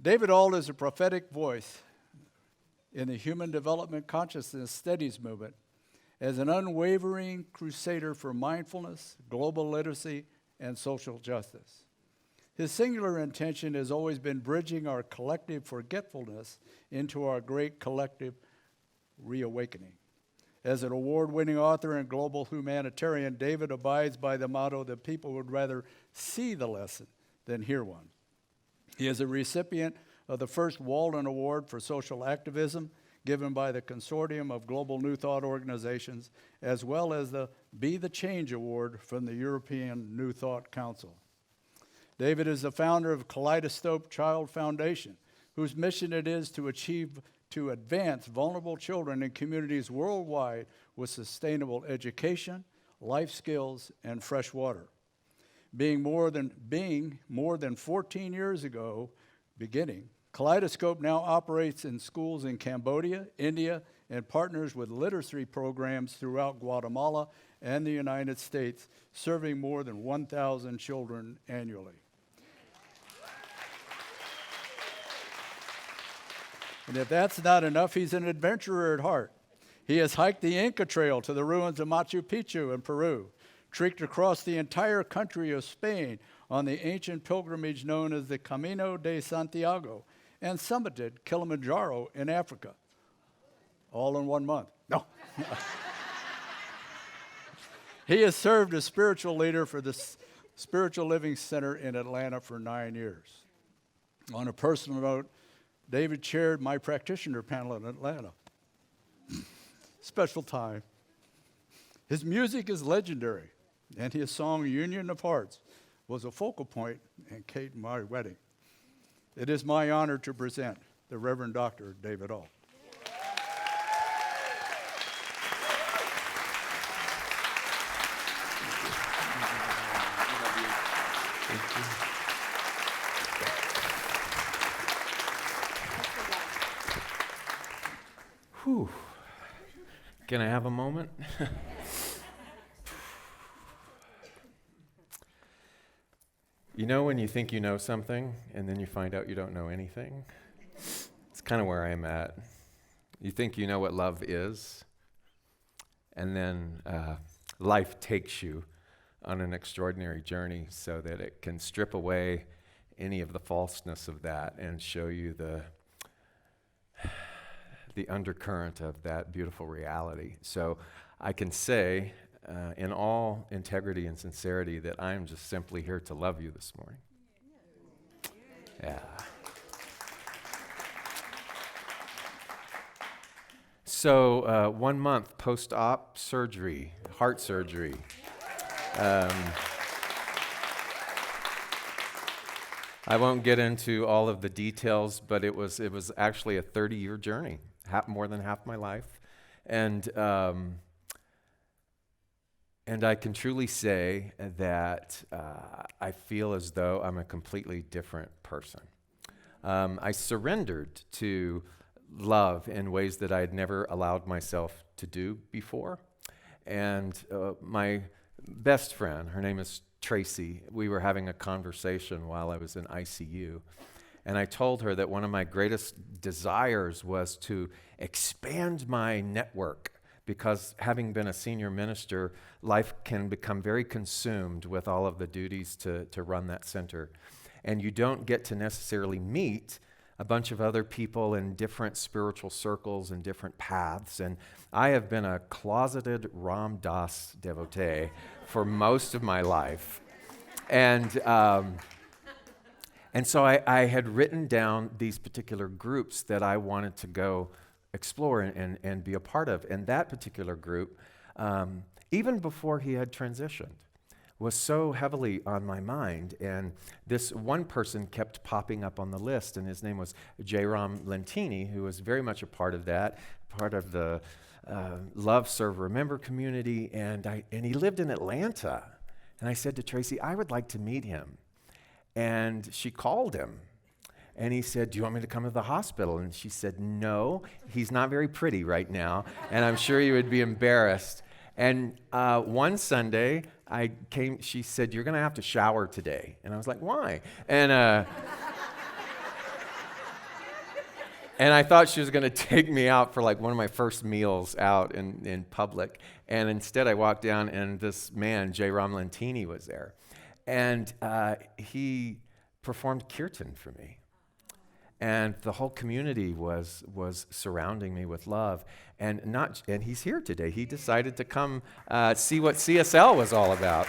David Ault is a prophetic voice in the Human Development Consciousness Studies movement as an unwavering crusader for mindfulness, global literacy, and social justice. His singular intention has always been bridging our collective forgetfulness into our great collective reawakening. As an award-winning author and global humanitarian, David abides by the motto that people would rather see the lesson than hear one. He is a recipient of the first Walden Award for Social Activism, given by the Consortium of Global New Thought Organizations, as well as the Be the Change Award from the European New Thought Council. David is the founder of Kaleidoscope Child Foundation, whose mission it is to advance vulnerable children in communities worldwide with sustainable education, life skills, and fresh water. Being more than 14 years ago, Kaleidoscope now operates in schools in Cambodia, India, and partners with literacy programs throughout Guatemala and the United States, serving more than 1,000 children annually. And if that's not enough, he's an adventurer at heart. He has hiked the Inca Trail to the ruins of Machu Picchu in Peru, trekked across the entire country of Spain on the ancient pilgrimage known as the Camino de Santiago, and summited Kilimanjaro in Africa, all in 1 month. No. He has served as spiritual leader for the Spiritual Living Center in Atlanta for 9 years. On a personal note, David chaired my practitioner panel in Atlanta. Special time. His music is legendary, and his song Union of Hearts was a focal point in Kate and my wedding. It is my honor to present the Reverend Dr. David Ault. Whew. Can I have a moment? You know when you think you know something and then you find out you don't know anything? It's kind of where I'm at. You think you know what love is, and then life takes you on an extraordinary journey so that it can strip away any of the falseness of that and show you the undercurrent of that beautiful reality. So I can say in all integrity and sincerity that I am just simply here to love you this morning. Yeah. So 1 month post-op surgery, heart surgery. I won't get into all of the details, but it was actually a 30-year journey, more than half my life. And I can truly say that I feel as though I'm a completely different person. I surrendered to love in ways that I had never allowed myself to do before. And my best friend, her name is Tracy, we were having a conversation while I was in ICU. And I told her that one of my greatest desires was to expand my network, because having been a senior minister, life can become very consumed with all of the duties to run that center. And you don't get to necessarily meet a bunch of other people in different spiritual circles and different paths. And I have been a closeted Ram Dass devotee for most of my life. And so I had written down these particular groups that I wanted to go explore and be a part of. And that particular group, even before he had transitioned, was so heavily on my mind. And this one person kept popping up on the list, and his name was J-Ram Lentini, who was very much a part of that, part of the Love, Serve, Remember community. And he lived in Atlanta. And I said to Tracy, I would like to meet him. And she called him. And he said, do you want me to come to the hospital? And she said, no, he's not very pretty right now, and I'm sure you would be embarrassed. And one Sunday, she said, you're going to have to shower today. And I was like, why? And And I thought she was going to take me out for like one of my first meals out in public. And instead I walked down and this man, Jay Romlantini, was there. And he performed kirtan for me. And the whole community was surrounding me with love. And he's here today. He decided to come see what CSL was all about.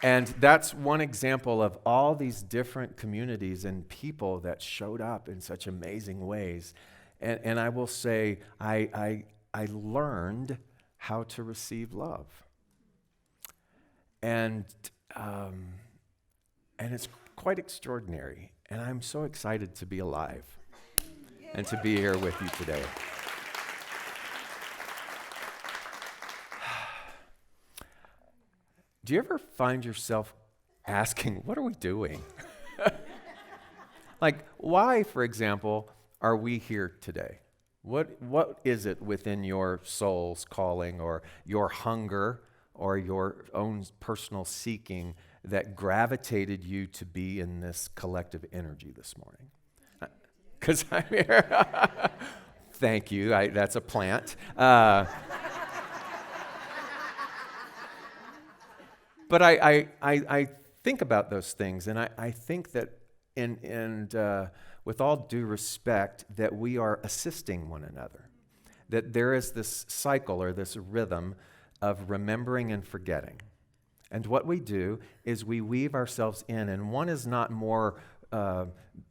And that's one example of all these different communities and people that showed up in such amazing ways. And I will say, I learned how to receive love. And it's quite extraordinary. And I'm so excited to be alive and to be here with you today. Do you ever find yourself asking, what are we doing? Like, why, for example, are we here today? What is it within your soul's calling or your hunger or your own personal seeking that gravitated you to be in this collective energy this morning? Because I'm here. Thank you. That's a plant. But I think about those things, and I think that, with all due respect, that we are assisting one another, that there is this cycle or this rhythm of remembering and forgetting. And what we do is we weave ourselves in, and one is not more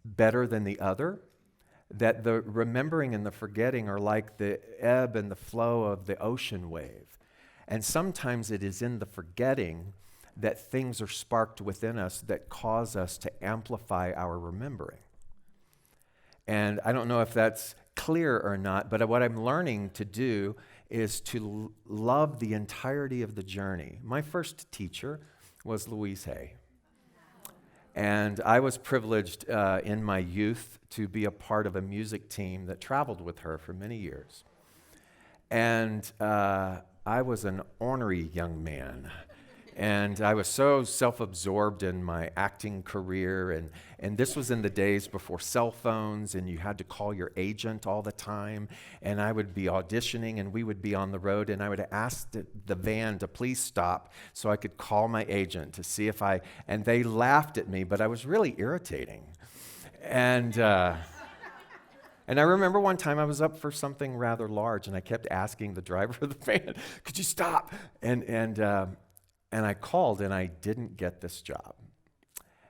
better than the other, that the remembering and the forgetting are like the ebb and the flow of the ocean wave. And sometimes it is in the forgetting that things are sparked within us that cause us to amplify our remembering. And I don't know if that's clear or not, but what I'm learning to do is to love the entirety of the journey. My first teacher was Louise Hay. And I was privileged in my youth to be a part of a music team that traveled with her for many years. And I was an ornery young man. And I was so self-absorbed in my acting career, and this was in the days before cell phones, and you had to call your agent all the time, and I would be auditioning, and we would be on the road, and I would ask the van to please stop so I could call my agent to see if and they laughed at me, but I was really irritating. And I remember one time I was up for something rather large, and I kept asking the driver of the van, could you stop? And I called, and I didn't get this job.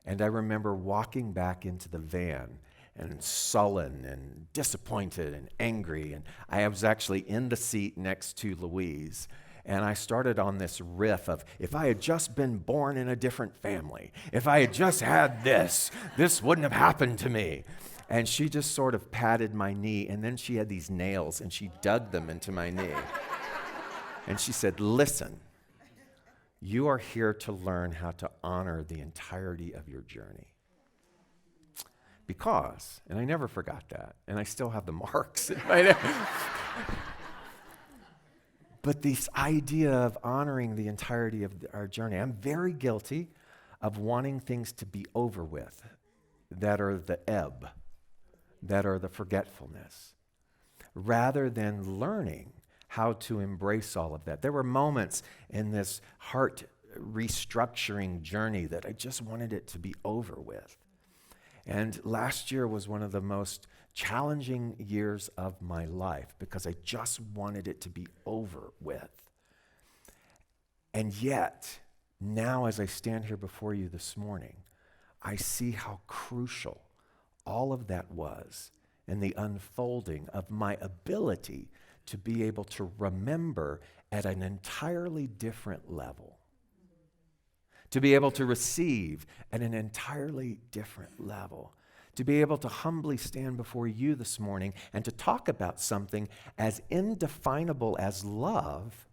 And I remember walking back into the van and sullen and disappointed and angry. And I was actually in the seat next to Louise. And I started on this riff of, if I had just been born in a different family, if I had just had this wouldn't have happened to me. And she just sort of patted my knee, and then she had these nails, and she dug them into my knee. And she said, listen, you are here to learn how to honor the entirety of your journey. Because, and I never forgot that, and I still have the marks. But this idea of honoring the entirety of our journey, I'm very guilty of wanting things to be over with, that are the ebb, that are the forgetfulness, rather than learning how to embrace all of that. There were moments in this heart restructuring journey that I just wanted it to be over with. And last year was one of the most challenging years of my life because I just wanted it to be over with. And yet, now as I stand here before you this morning, I see how crucial all of that was in the unfolding of my ability to be able to remember at an entirely different level, to be able to receive at an entirely different level, to be able to humbly stand before you this morning and to talk about something as indefinable as love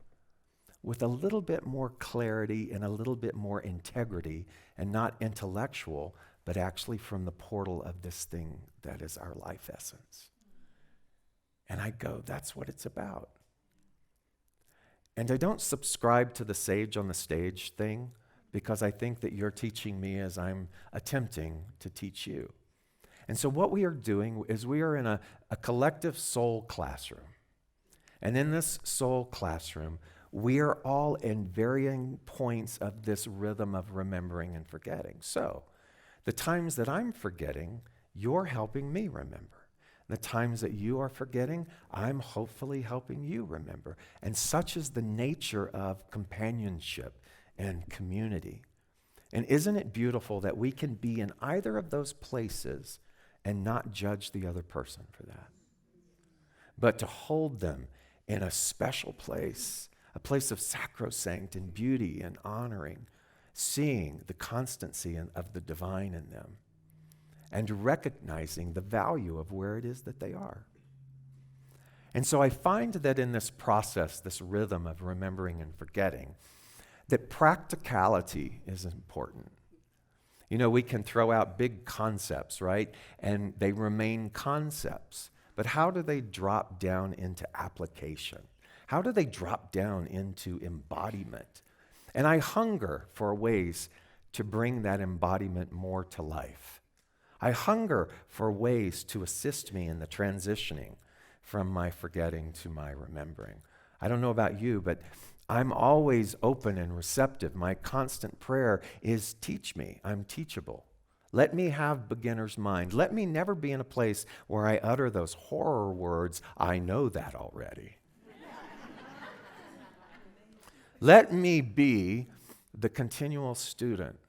with a little bit more clarity and a little bit more integrity, and not intellectual, but actually from the portal of this thing that is our life essence. And I go, that's what it's about. And I don't subscribe to the sage on the stage thing, because I think that you're teaching me as I'm attempting to teach you. And so what we are doing is we are in a collective soul classroom. And in this soul classroom, we are all in varying points of this rhythm of remembering and forgetting. So the times that I'm forgetting, you're helping me remember. The times that you are forgetting, I'm hopefully helping you remember. And such is the nature of companionship and community. And isn't it beautiful that we can be in either of those places and not judge the other person for that, but to hold them in a special place, a place of sacrosanct and beauty and honoring, seeing the constancy of the divine in them, and recognizing the value of where it is that they are. And so I find that in this process, this rhythm of remembering and forgetting, that practicality is important. You know, we can throw out big concepts, right? And they remain concepts. But how do they drop down into application? How do they drop down into embodiment? And I hunger for ways to bring that embodiment more to life. I hunger for ways to assist me in the transitioning from my forgetting to my remembering. I don't know about you, but I'm always open and receptive. My constant prayer is, teach me. I'm teachable. Let me have beginner's mind. Let me never be in a place where I utter those horror words, I know that already. Let me be the continual student.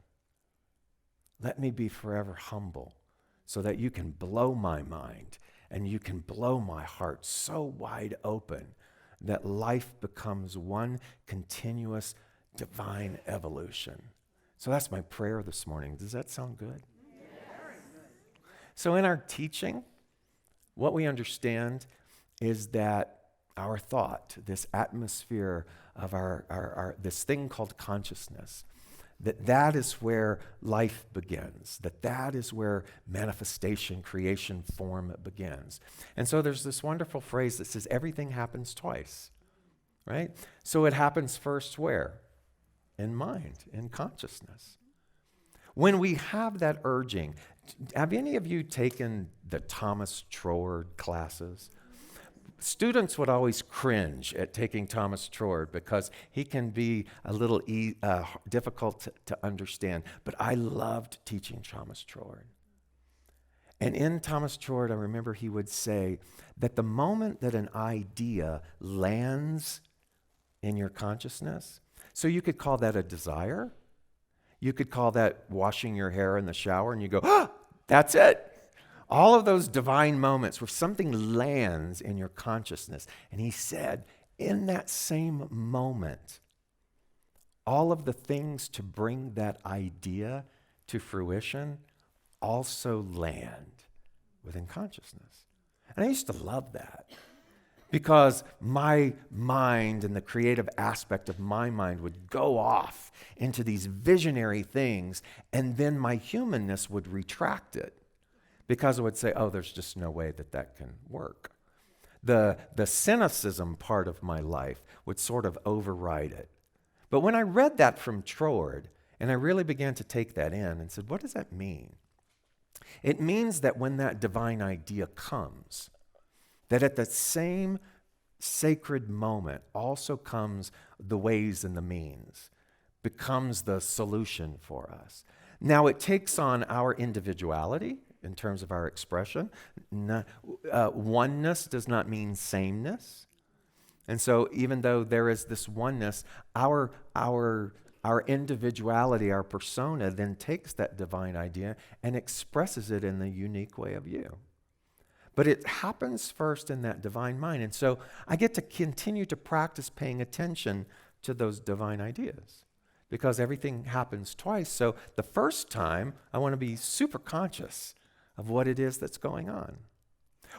Let me be forever humble so that you can blow my mind and you can blow my heart so wide open that life becomes one continuous divine evolution. So that's my prayer this morning. Does that sound good? So in our teaching, what we understand is that our thought, this atmosphere of our this thing called consciousness, that is where life begins, that is where manifestation, creation, form begins. And so there's this wonderful phrase that says everything happens twice, right? So it happens first where? In mind, in consciousness. When we have that urging, have any of you taken the Thomas Troward classes? Students would always cringe at taking Thomas Troward because he can be a little difficult to understand. But I loved teaching Thomas Troward. And in Thomas Troward, I remember he would say that the moment that an idea lands in your consciousness, so you could call that a desire, you could call that washing your hair in the shower, and you go, ah, that's it. All of those divine moments where something lands in your consciousness. And he said, in that same moment, all of the things to bring that idea to fruition also land within consciousness. And I used to love that because my mind and the creative aspect of my mind would go off into these visionary things, and then my humanness would retract it. Because I would say, oh, there's just no way that can work. The cynicism part of my life would sort of override it. But when I read that from Troward, and I really began to take that in and said, what does that mean? It means that when that divine idea comes, that at the same sacred moment also comes the ways and the means, becomes the solution for us. Now, it takes on our individuality in terms of our expression. Oneness does not mean sameness. And so even though there is this oneness, our individuality, our persona, then takes that divine idea and expresses it in the unique way of you. But it happens first in that divine mind. And so I get to continue to practice paying attention to those divine ideas because everything happens twice. So the first time, I want to be super conscious of what it is that's going on.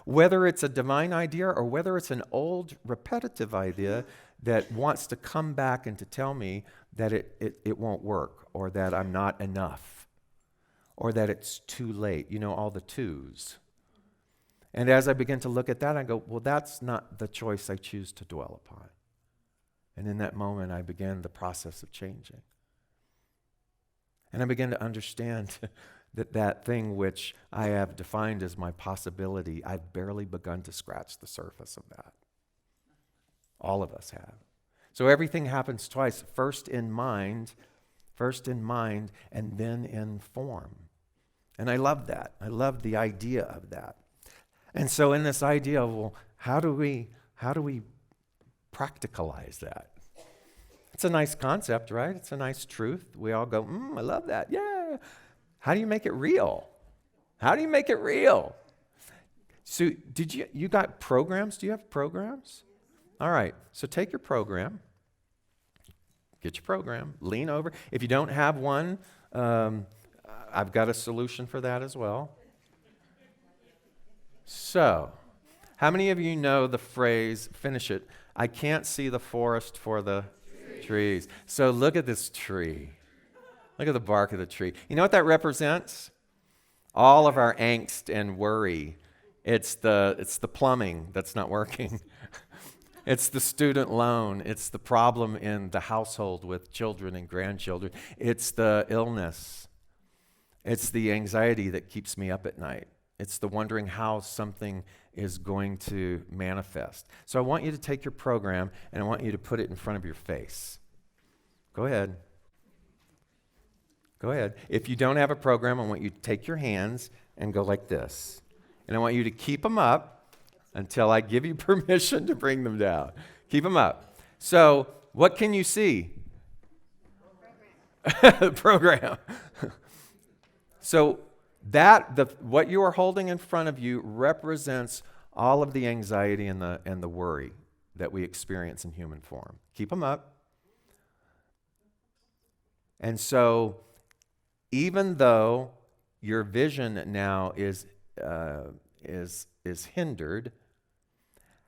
Whether it's a divine idea or whether it's an old repetitive idea that wants to come back and to tell me that it won't work, or that I'm not enough, or that it's too late, all the twos. And as I begin to look at that, I go, well, that's not the choice I choose to dwell upon. And in that moment, I began the process of changing. And I begin to understand that thing which I have defined as my possibility, I've barely begun to scratch the surface of that. All of us have. So everything happens twice, first in mind, and then in form. And I love that. I love the idea of that. And so in this idea of, well, how do we practicalize that? It's a nice concept, right? It's a nice truth. We all go, I love that. Yeah. How do you make it real? How do you make it real? So you got programs? Do you have programs? All right. So take your program. Get your program. Lean over. If you don't have one, I've got a solution for that as well. So, how many of you know the phrase, finish it, I can't see the forest for the trees. So look at this tree. Look at the bark of the tree. You know what that represents? All of our angst and worry. It's the plumbing that's not working. It's the student loan. It's the problem in the household with children and grandchildren. It's the illness. It's the anxiety that keeps me up at night. It's the wondering how something is going to manifest. So I want you to take your program and I want you to put it in front of your face. Go ahead. Go ahead. If you don't have a program, I want you to take your hands and go like this. And I want you to keep them up until I give you permission to bring them down. Keep them up. So what can you see? The program. So what you are holding in front of you represents all of the anxiety and the worry that we experience in human form. Keep them up. And so, even though your vision now is hindered,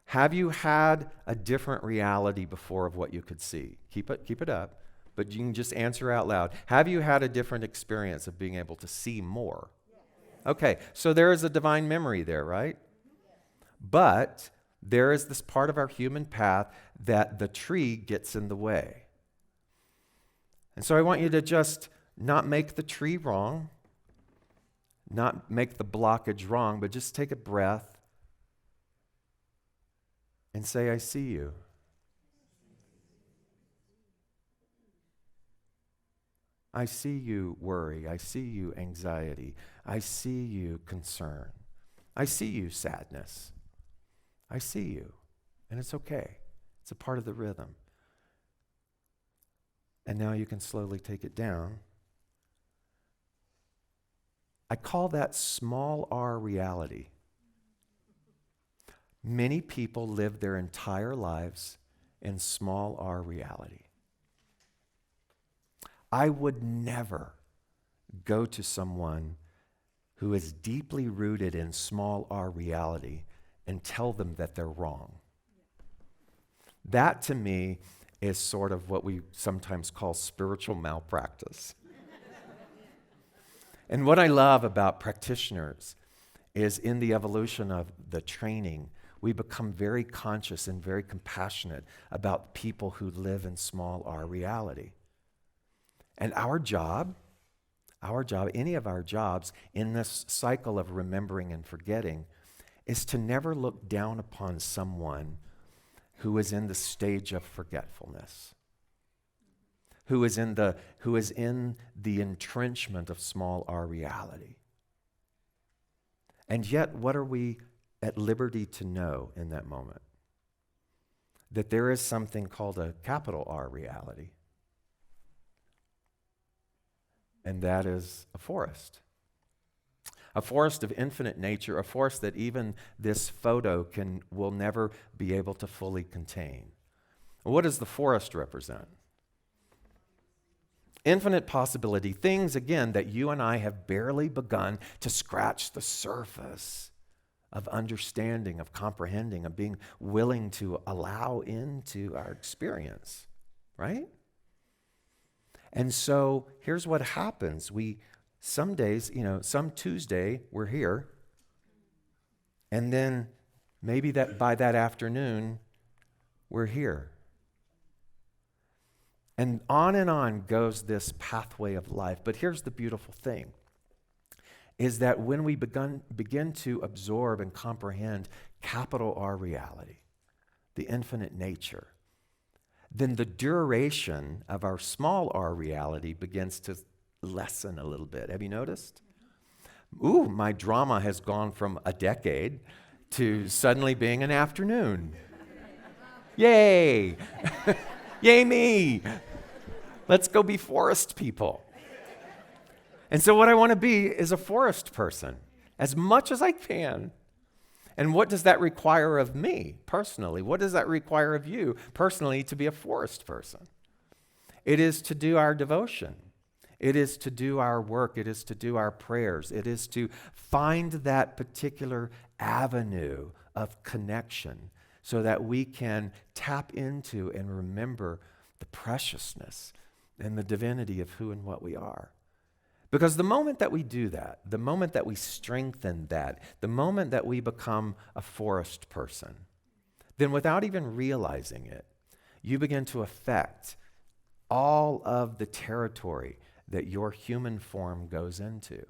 have you had a different reality before of what you could see? Keep it up, but you can just answer out loud. Have you had a different experience of being able to see more? Okay, so there is a divine memory there, right? But there is this part of our human path that the tree gets in the way. And so I want you to just not make the tree wrong, not make the blockage wrong, but just take a breath and say, I see you. I see you worry. I see you anxiety. I see you concern. I see you sadness. I see you. And it's okay. It's a part of the rhythm. And now you can slowly take it down. I call that small r reality. Many people live their entire lives in small r reality. I would never go to someone who is deeply rooted in small r reality and tell them that they're wrong. That to me is sort of what we sometimes call spiritual malpractice. And what I love about practitioners is in the evolution of the training, we become very conscious and very compassionate about people who live in small r reality. And our job, any of our jobs in this cycle of remembering and forgetting is to never look down upon someone who is in the stage of forgetfulness, who is in the entrenchment of small r reality. And yet, what are we at liberty to know in that moment? That there is something called a capital R reality. And that is a forest of infinite nature, a forest that even this photo will never be able to fully contain. What does the forest represent? Infinite possibility, things, again, that you and I have barely begun to scratch the surface of understanding, of comprehending, of being willing to allow into our experience, right? And so here's what happens. Some days, some Tuesday, we're here. And then maybe by that afternoon, we're here. And on goes this pathway of life. But here's the beautiful thing, is that when we begin to absorb and comprehend capital R reality, the infinite nature, then the duration of our small r reality begins to lessen a little bit. Have you noticed? Ooh, my drama has gone from a decade to suddenly being an afternoon. Yay! Yay me! Let's go be forest people. And so what I want to be is a forest person as much as I can. And what does that require of me personally? What does that require of you personally to be a forest person? It is to do our devotion. It is to do our work. It is to do our prayers. It is to find that particular avenue of connection so that we can tap into and remember the preciousness and the divinity of who and what we are. Because the moment that we do that, the moment that we strengthen that, the moment that we become a forest person, then without even realizing it, you begin to affect all of the territory that your human form goes into.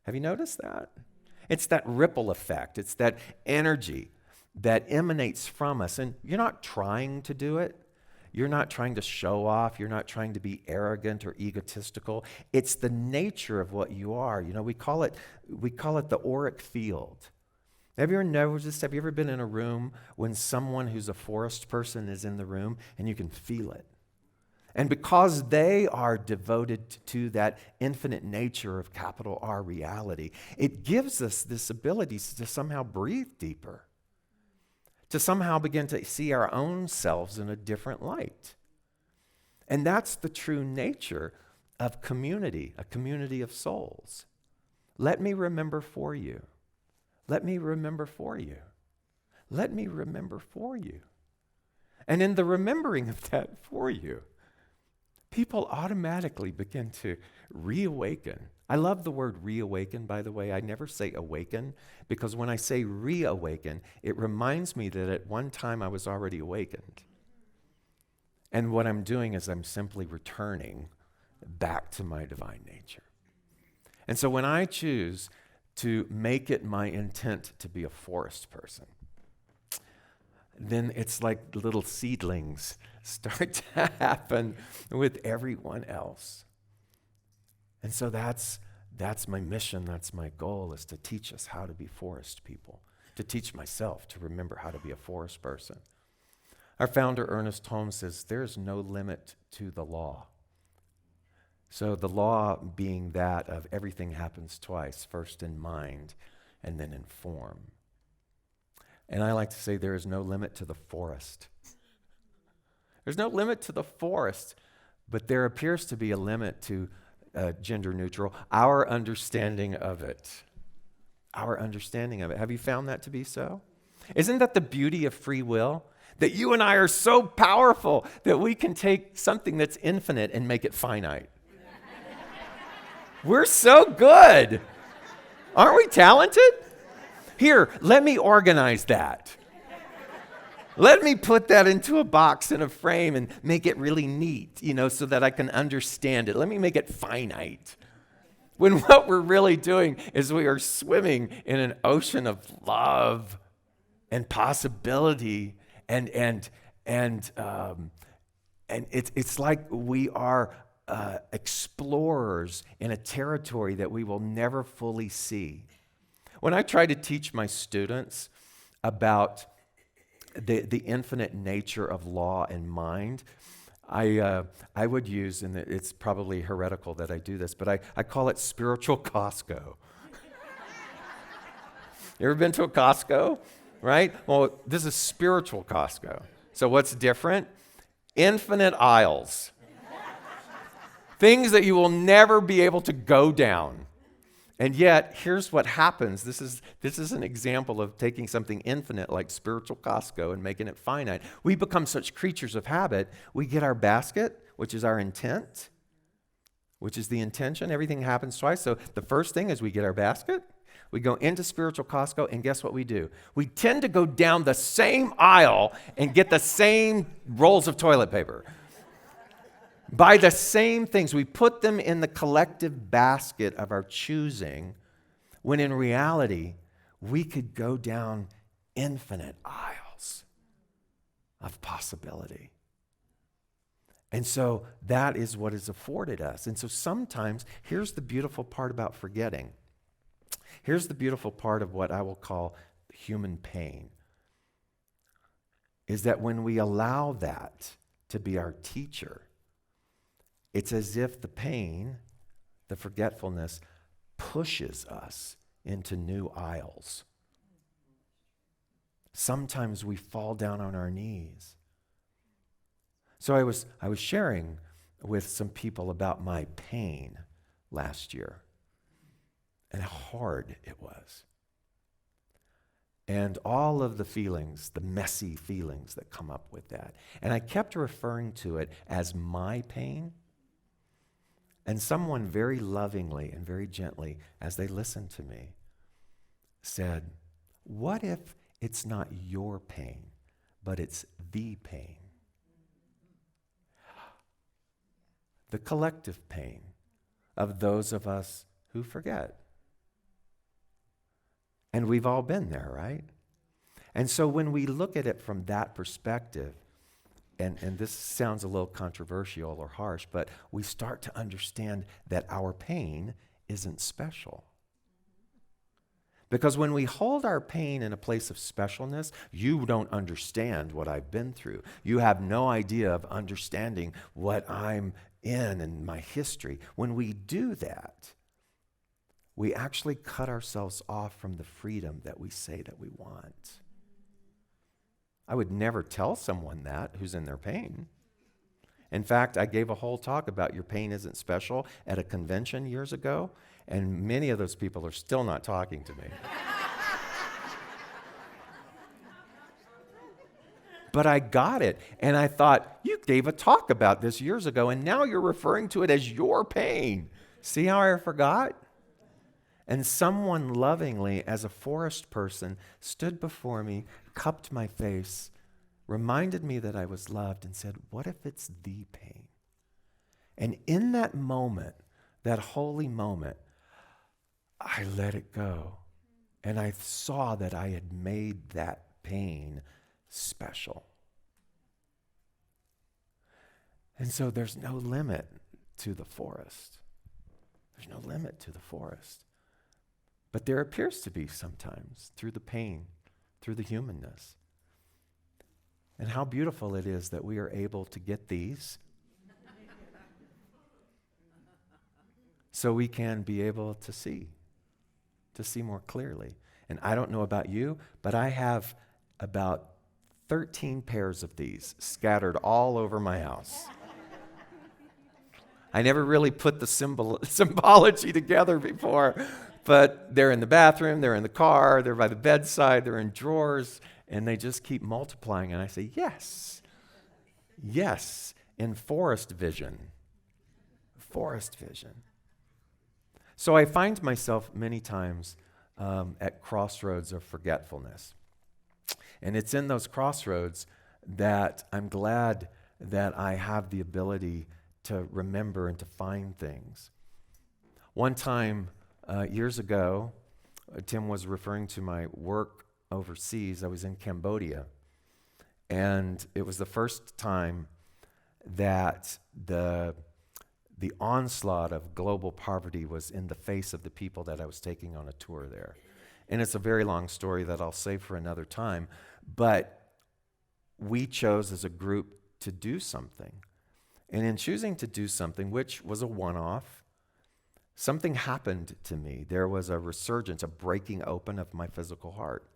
Have you noticed that? It's that ripple effect. It's that energy that emanates from us. And you're not trying to do it. You're not trying to show off. You're not trying to be arrogant or egotistical. It's the nature of what you are. You know, we call it the auric field. Have you ever noticed, have you ever been in a room when someone who's a forest person is in the room and you can feel it? And because they are devoted to that infinite nature of capital R reality, it gives us this ability to somehow breathe deeper, to somehow begin to see our own selves in a different light. And that's the true nature of community, a community of souls. Let me remember for you. Let me remember for you. Let me remember for you. And in the remembering of that for you, people automatically begin to reawaken. I love the word reawaken, by the way. I never say awaken, because when I say reawaken, it reminds me that at one time I was already awakened. And what I'm doing is I'm simply returning back to my divine nature. And so when I choose to make it my intent to be a forest person, then it's like little seedlings start to happen with everyone else. And so that's my mission, that's my goal, is to teach us how to be forest people, to teach myself to remember how to be a forest person. Our founder, Ernest Holmes, says there is no limit to the law. So the law being that of everything happens twice, first in mind and then in form. And I like to say there is no limit to the forest. There's no limit to the forest, but there appears to be a limit to gender neutral, our understanding of it. Our understanding of it. Have you found that to be so? Isn't that the beauty of free will? That you and I are so powerful that we can take something that's infinite and make it finite. We're so good. Aren't we talented? Here, let me organize that. Let me put that into a box in a frame and make it really neat, so that I can understand it. Let me make it finite. When what we're really doing is we are swimming in an ocean of love and possibility, and it's like we are explorers in a territory that we will never fully see. When I try to teach my students about the infinite nature of law and mind, I would use, and it's probably heretical that I do this, but I call it spiritual Costco. You ever been to a Costco? Right? Well, this is spiritual Costco. So what's different? Infinite aisles. Things that you will never be able to go down. And yet, here's what happens. This is an example of taking something infinite like spiritual Costco and making it finite. We become such creatures of habit. We get our basket, which is our intent, which is the intention. Everything happens twice. So the first thing is we get our basket. We go into spiritual Costco, and guess what we do? We tend to go down the same aisle and get the same rolls of toilet paper. By the same things, we put them in the collective basket of our choosing, when in reality, we could go down infinite aisles of possibility. And so that is what is afforded us. And so sometimes, here's the beautiful part about forgetting. Here's the beautiful part of what I will call human pain, is that when we allow that to be our teacher, it's as if the pain, the forgetfulness, pushes us into new aisles. Sometimes we fall down on our knees. So I was sharing with some people about my pain last year and how hard it was. And all of the feelings, the messy feelings that come up with that. And I kept referring to it as my pain. And someone very lovingly and very gently, as they listened to me, said, what if it's not your pain, but it's the pain? The collective pain of those of us who forget. And we've all been there, right? And so when we look at it from that perspective, and this sounds a little controversial or harsh, but we start to understand that our pain isn't special. Because when we hold our pain in a place of specialness, you don't understand what I've been through. You have no idea of understanding what I'm in and my history. When we do that, we actually cut ourselves off from the freedom that we say that we want. I would never tell someone that who's in their pain. In fact, I gave a whole talk about your pain isn't special at a convention years ago, and many of those people are still not talking to me. But I got it, and I thought, you gave a talk about this years ago, and now you're referring to it as your pain. See how I forgot? And someone lovingly, as a forest person, stood before me, cupped my face, reminded me that I was loved, and said, what if it's the pain? And in that moment, that holy moment, I let it go. And I saw that I had made that pain special. And so there's no limit to the forest. There's no limit to the forest. But there appears to be sometimes through the pain, through the humanness. And how beautiful it is that we are able to get these so we can be able to see more clearly. And I don't know about you, but I have about 13 pairs of these scattered all over my house. I never really put the symbology together before, but they're in the bathroom, they're in the car, they're by the bedside, they're in drawers, and they just keep multiplying. And I say, yes, in forest vision. Forest vision. So I find myself many times at crossroads of forgetfulness. And it's in those crossroads that I'm glad that I have the ability to remember and to find things. One time, years ago, Tim was referring to my work overseas. I was in Cambodia, and it was the first time that the onslaught of global poverty was in the face of the people that I was taking on a tour there. And it's a very long story that I'll save for another time, but we chose as a group to do something. And in choosing to do something, which was a one-off, something happened to me. There was a resurgence, a breaking open of my physical heart,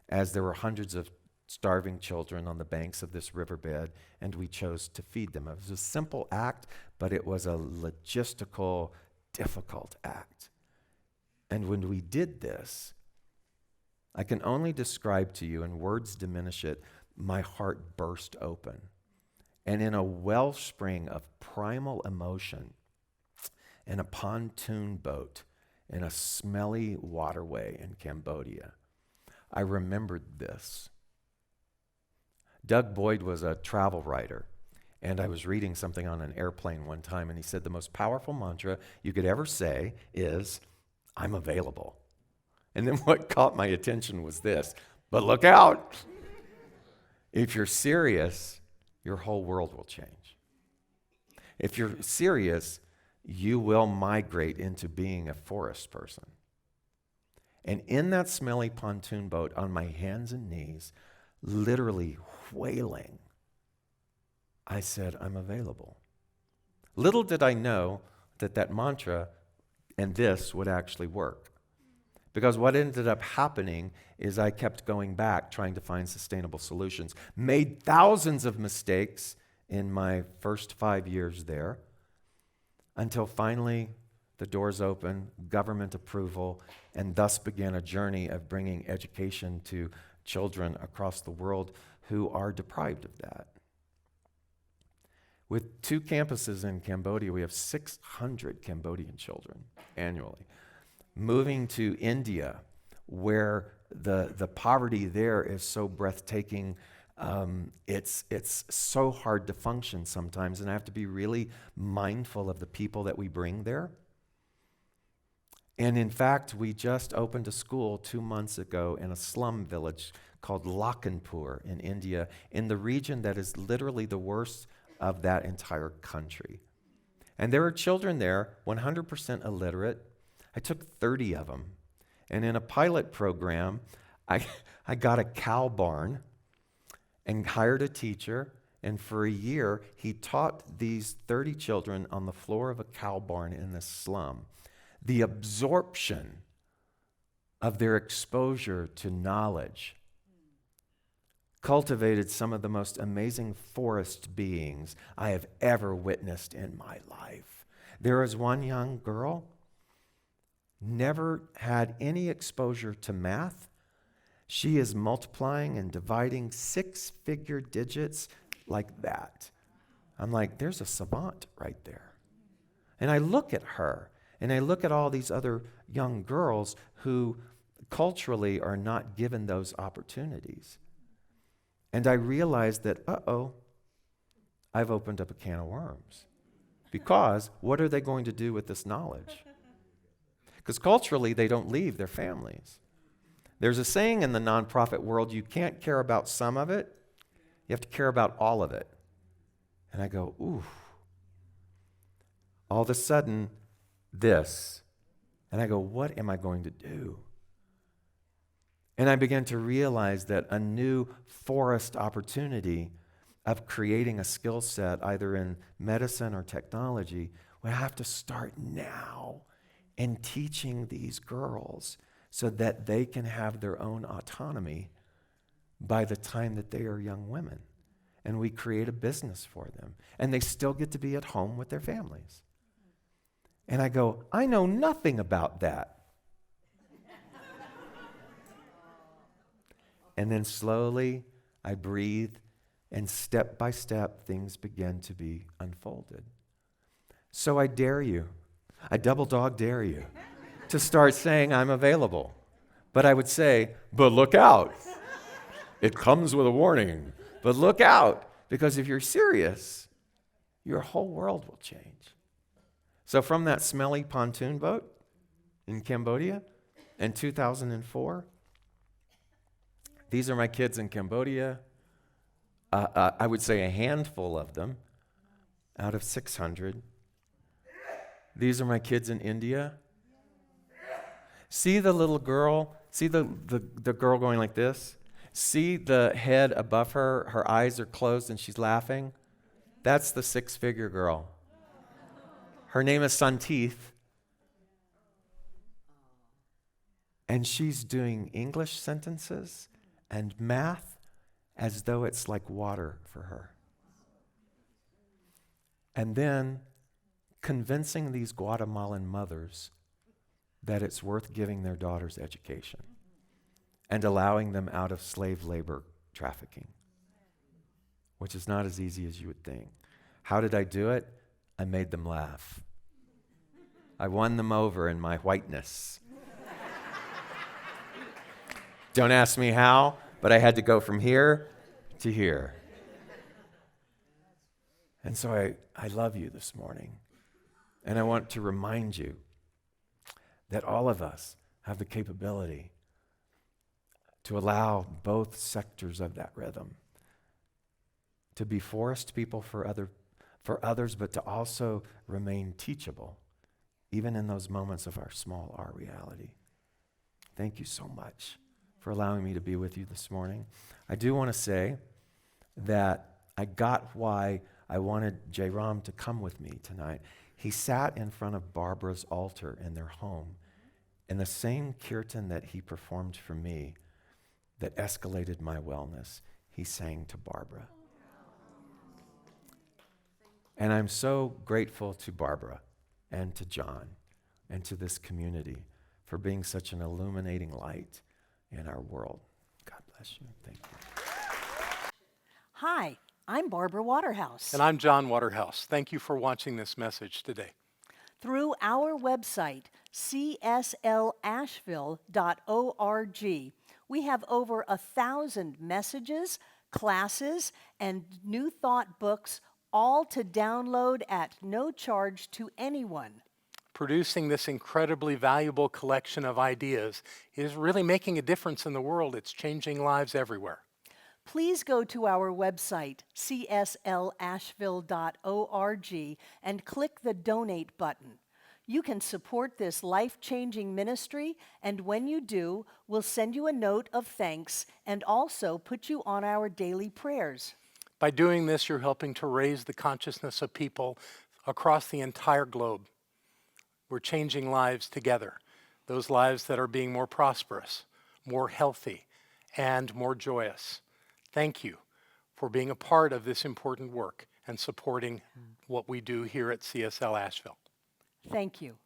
as there were hundreds of starving children on the banks of this riverbed, and we chose to feed them. It was a simple act, but it was a logistical, difficult act. And when we did this, I can only describe to you, and words diminish it, my heart burst open. And in a wellspring of primal emotion, in a pontoon boat, in a smelly waterway in Cambodia, I remembered this. Doug Boyd was a travel writer, And I was reading something on an airplane one time, and he said the most powerful mantra you could ever say is, I'm available. And then what caught my attention was this, but look out. If you're serious, your whole world will change. If you're serious, you will migrate into being a forest person. And in that smelly pontoon boat, on my hands and knees, literally wailing, I said, I'm available. Little did I know that that mantra and this would actually work. Because what ended up happening is I kept going back, trying to find sustainable solutions. Made thousands of mistakes in my first 5 years there, until finally the doors opened, government approval, and thus began a journey of bringing education to children across the world who are deprived of that. With 2 campuses in Cambodia, we have 600 Cambodian children annually. Moving to India, where the poverty there is so breathtaking, it's so hard to function sometimes, and I have to be really mindful of the people that we bring there. And in fact, we just opened a school 2 months ago in a slum village called Lakhanpur in India, in the region that is literally the worst of that entire country. And there are children there, 100% illiterate. I took 30 of them. And in a pilot program, I got a cow barn and hired a teacher. And for a year, he taught these 30 children on the floor of a cow barn in this slum the absorption of their exposure to knowledge cultivated some of the most amazing forest beings I have ever witnessed in my life. There was one young girl, never had any exposure to math. She is multiplying and dividing 6-figure digits like that. I'm like, there's a savant right there. And I look at her, and I look at all these other young girls who culturally are not given those opportunities. And I realized that, I've opened up a can of worms. Because what are they going to do with this knowledge? Because culturally, they don't leave their families. There's a saying in the nonprofit world, you can't care about some of it, you have to care about all of it. And I go, ooh. All of a sudden, this. And I go, what am I going to do? And I began to realize that a new forest opportunity of creating a skill set, either in medicine or technology, would have to start now in teaching these girls so that they can have their own autonomy by the time that they are young women. And we create a business for them. And they still get to be at home with their families. And I go, I know nothing about that. And then slowly I breathe, and step by step things begin to be unfolded. So I dare you, I double dog dare you to start saying I'm available. But I would say, but look out. It comes with a warning. But look out, because if you're serious, your whole world will change. So from that smelly pontoon boat in Cambodia in 2004, these are my kids in Cambodia. I would say a handful of them out of 600. These are my kids in India. See the little girl? See the girl going like this? See the head above her? Her eyes are closed and she's laughing? That's the 6-figure girl. Her name is Santeeth. And she's doing English sentences and math as though it's like water for her. And then convincing these Guatemalan mothers that it's worth giving their daughters education and allowing them out of slave labor trafficking, which is not as easy as you would think. How did I do it? I made them laugh. I won them over in my whiteness. Don't ask me how, but I had to go from here to here. And so I love you this morning. And I want to remind you that all of us have the capability to allow both sectors of that rhythm to be forest people for others, but to also remain teachable, even in those moments of our small R reality. Thank you so much for allowing me to be with you this morning. I do want to say that I got why I wanted J-Ram to come with me tonight. He sat in front of Barbara's altar in their home, and the same kirtan that he performed for me that escalated my wellness, he sang to Barbara. And I'm so grateful to Barbara and to John and to this community for being such an illuminating light in our world. God bless you. Thank you. Hi, I'm Barbara Waterhouse. And I'm John Waterhouse. Thank you for watching this message today. Through our website, cslasheville.org, we have over 1,000 messages, classes, and New Thought books, all to download at no charge to anyone. Producing this incredibly valuable collection of ideas is really making a difference in the world. It's changing lives everywhere. Please go to our website, cslasheville.org, and click the Donate button. You can support this life-changing ministry, and when you do, we'll send you a note of thanks and also put you on our daily prayers. By doing this, you're helping to raise the consciousness of people across the entire globe. We're changing lives together, those lives that are being more prosperous, more healthy, and more joyous. Thank you for being a part of this important work and supporting what we do here at CSL Asheville. Thank you.